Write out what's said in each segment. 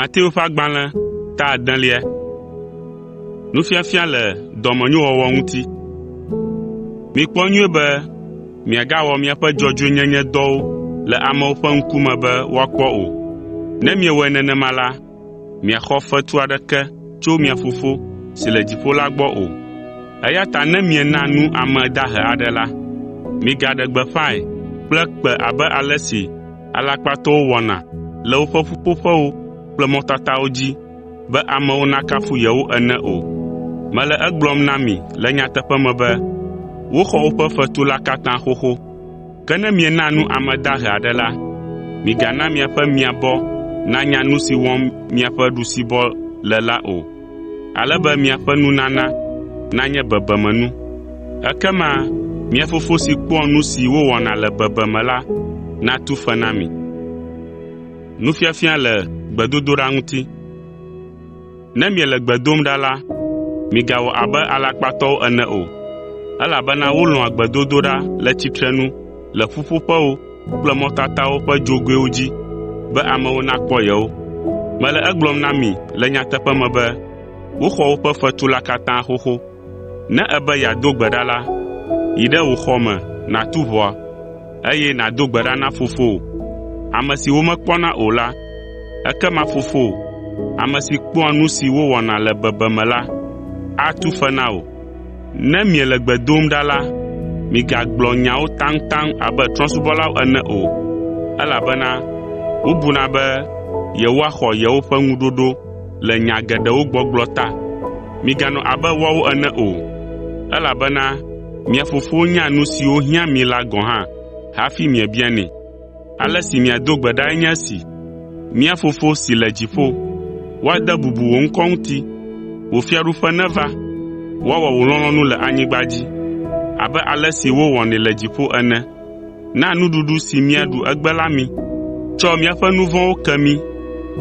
Mateo ƒe agbalẽ ta 9. Nufiafia le dɔmenyowɔwɔ ŋuti. Mikpɔ nyuie be miagawɔ miaƒe dzɔdzɔenyenye dɔwo le amewo ƒe ŋkume be woakpɔ o. Ne miewɔe nenema la, miaxɔ fetu aɖeke tso mia Fofo si le dziƒo la gbɔ o. Eya ta ne miena nu ame dahe aɖe la, migaɖe gbeƒãe kple kpe abe ale si alakpatɔwo wɔna le woƒe ƒuƒoƒewo kple mɔtatawo dzi be amewo nakafu yewo ene o. Mele egblɔm na mi le nyateƒe me be woxɔ woƒe fetu la katã xoxo. Ke ne miena nu ame dahe aɖe la, migana miaƒe miabɔ nanya nu si wɔm miaƒe ɖusibɔ le la o, ale be miaƒe nunana nanye bebemenu. Ekema mia Fofo si kpɔa nu si wowɔna le bebeme la natu fe na mi. Nufiafia le gbedodoɖa ŋuti. Ne miele gbe dom ɖa la, migawɔ abe alakpatɔwo ene o, elabena wolɔ̃a gbedodoɖa le tsitrenu le ƒuƒoƒewo kple mɔtatawo ƒe dzogoewo dzi be amewo nakpɔ yewo. Mele egblɔm na mi le nyateƒe me be woxɔ woƒe fetu la katã xoxo. Ne ebe yeado gbe ɖa la, yi ɖe wò xɔ me nàtu ʋɔa, eye nàdo gbe ɖa na Fofowò, ame si womekpɔna o la, ekema Fofowò, ame si kpɔa nu si wowɔna le bebeme la, atu fe na wò. Ne miele gbe dom ɖa la, migagblɔ nyawo taŋtaŋ abe trɔ̃subɔlawo ene o, elabena wobuna be yewoaxɔ yewoƒe ŋuɖoɖo le nya geɖewo gbɔgblɔ ta. Miganɔ abe woawo ene o, elabena mia Fofo nya nu siwo hiã mi la gɔ̃ hã hafi miebianɛ. Ale si miado gbe ɖae nye esi: Mía Fofo si le dziƒo, woade bubu wò ŋkɔ ŋuti, wò fiaɖuƒe neva, woawɔ wò lɔlɔ̃nu le anyigba dzi, abe ale si wowɔnɛ le dziƒo ene. Na nuɖuɖu si míaɖu egbe la mí. Tsɔ míaƒe nu vɔ̃wo ke mí,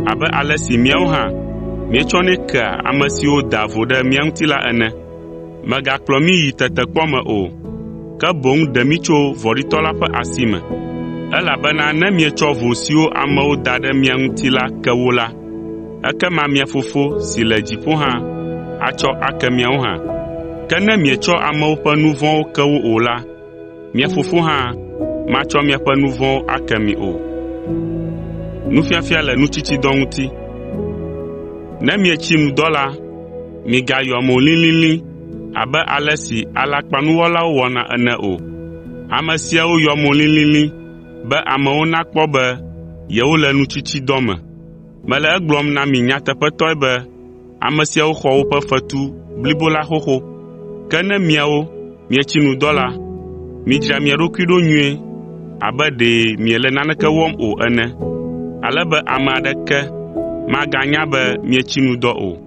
abe ale si míawo hã míetsɔnɛ kea ame siwo da vo ɖe mía ŋuti la ene. Mègakplɔ mí yi tetekpɔ me o, ke boŋ ɖe mí tso vɔ̃ɖitɔ la ƒe asi me. Elabena ne mietsɔ vo siwo amewo da ɖe mia ŋuti la ke wo la, ekema mia Fofo si le dziƒo hã atsɔ ake miawo hã. Ke ne mietsɔ amewo ƒe nu vɔ̃wo ke wo o la, mia Fofo hã matsɔ miaƒe nu vɔ̃wo ake mi o. Nufiafia le nutsitsidɔ ŋuti. Ne mietsi nudɔ la, migayɔ mo lĩlĩlĩ abe ale si alakpanuwɔlawo wɔna ene o. Ame siawo yɔ mo lĩlĩlĩ be amewo nakpɔ be yewole nutsitsidɔ me. Mele egblɔm na mi nyateƒetɔe be ame siawo xɔ woƒe fetu blibo la xoxo. Ke ne miawo mietsi nudɔ la, midzra mia ɖokui ɖo nyuie abe ɖe miele naneke wɔm o ene, ale be ame aɖeke maganya be mietsi nudɔ o.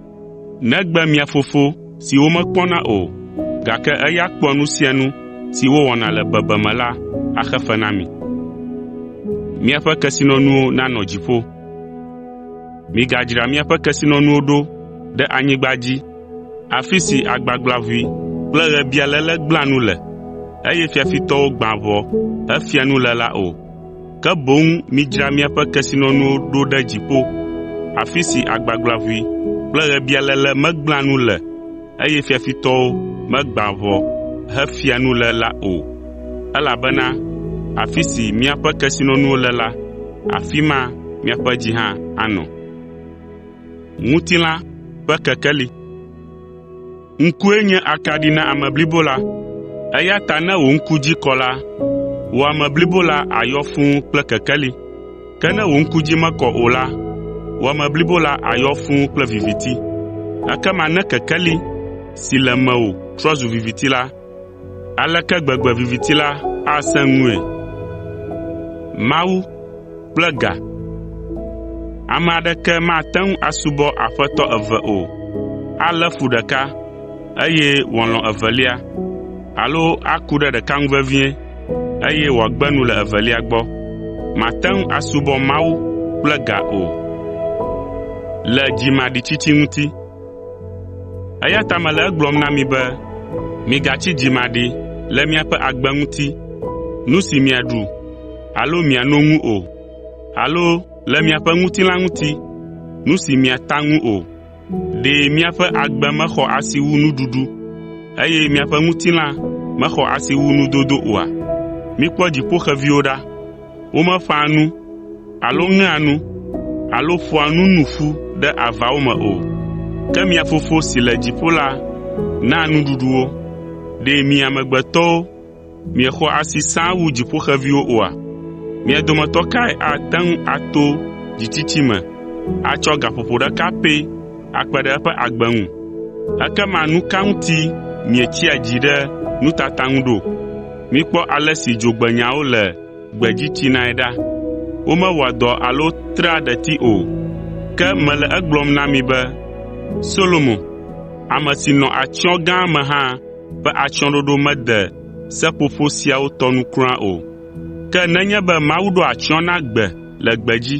Negbe mia Fofo si womekpɔna o, gake eya kpɔa nu sia nu si wowɔna le bebeme la axe fe na mi. Miaƒe kesinɔnuwo nanɔ dziƒo. Migadzra miaƒe kesinɔnuwo ɖo ɖe anyigba dzi, afi si agbagblaʋui kple ɣebialéle gblẽa nu le, eye fiafitɔwo gbã ʋɔ hefia nu le la o. Ke boŋ midzra miaƒe kesinɔnuwo ɖo ɖe dziƒo, afi si agbagblaʋui kple ɣebialéle megblẽa nu le, eye fiafitɔwo megbã ʋɔ hefia nu le la o. Elabena afi si miaƒe kesinɔnuwo le la, afi ma miaƒe dzi hã anɔ. Ŋutilã ƒe kekeli. Ŋkue nye akaɖi na ame blibo la, eya ta ne wò ŋku dzi kɔ la, wò ame blibo la ayɔ fũu kple kekeli. Ke ne wò ŋku dzi mekɔ o la, wò ame blibo la ayɔ fũu kple viviti. Ekema ne kekeli si le mewò trɔ zu viviti la, aleke gbegbe viviti la asẽ ŋue? Mawu kple ga. Ame aɖeke mate ŋu asubɔ aƒetɔ eve o. Alé fu ɖeka, eye wòalɔ̃ evelia, alo aku ɖe ɖeka ŋu vevie, eye wòagbe nu le evelia gbɔ. Mate ŋu asubɔ Mawu kple ga o. Le dzimaɖitsitsi ŋuti. Eya ta mele egblɔm na mi be migatsi dzimaɖi le miaƒe agbe ŋuti, nu si miaɖu alo miano ŋu o, alo le miaƒe ŋutilã ŋuti, nu si miata ŋu o. Ɖe miaƒe agbe mexɔ asi wu nuɖuɖu, eye miaƒe ŋutilã mexɔ asi wu nudodo oa? Mikpɔ dziƒoxeviwo ɖa. Womeƒãa nu, alo ŋea nu, alo ƒoa nu nu ƒu ɖe avawo me o. Ke mia Fofo si le dziƒo la naa nuɖuɖu wo. Ɖe mi amegbetɔwo miexɔ asi sãa wu dziƒoxeviwo oa? Mia dometɔ kae ate ŋu ato dzitsitsi me atsɔ gaƒoƒo ɖeka pɛ akpe ɖe eƒe agbe ŋu? Ekema nu ka ŋuti mietsia dzi ɖe nutata ŋu ɖo? Mikpɔ ale si dzogbenyawo le gbedzi tsinae ɖa. Womewɔa dɔ alo trea ɖeti o. Ke mele egblɔm na mi be Solomo, ame si nɔ atsyɔ̃ gã me hã ƒe atsyɔ̃ɖoɖo mede seƒoƒo siawo tɔnu kura o. Ke nenye be Mawu ɖo atsyɔ̃ na gbe le gbedzi,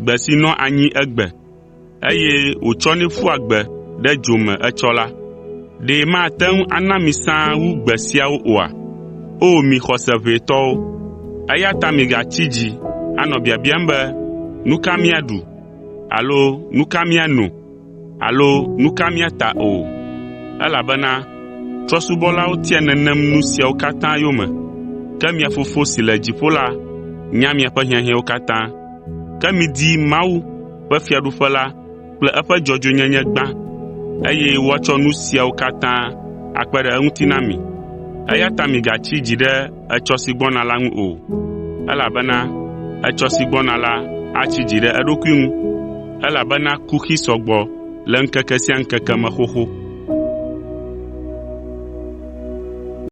gbe si nɔ anyi egbe, eye wòtsɔnɛ ƒua gbe ɖe dzo me etsɔ la, ɖe mate ŋu ana mi sãa wu gbe siawo oa? O mi xɔse ʋɛ tɔwo! Eya ta migatsi dzi anɔ biabiam be nu ka míaɖu, alo nu ka míano, alo nu ka míata o. Elabena trɔ̃subɔlawo tia nenem nu siawo katã yome. Ke mia Fofo si le dziƒo la nya miaƒe hiahiãwo katã. Ke midi Mawu ƒe fiaɖuƒe la kple eƒe dzɔdzɔenyenye gbã, eye woatsɔ nu siawo katã akpe ɖe eŋuti na mi. Eya ta migatsi dzi ɖe etsɔ si gbɔna la ŋu o, elabena etsɔ si gbɔna la atsi dzi ɖe eɖokui ŋu, elabena kuxi sɔgbɔ le ŋkeke sia ŋkeke me xoxo.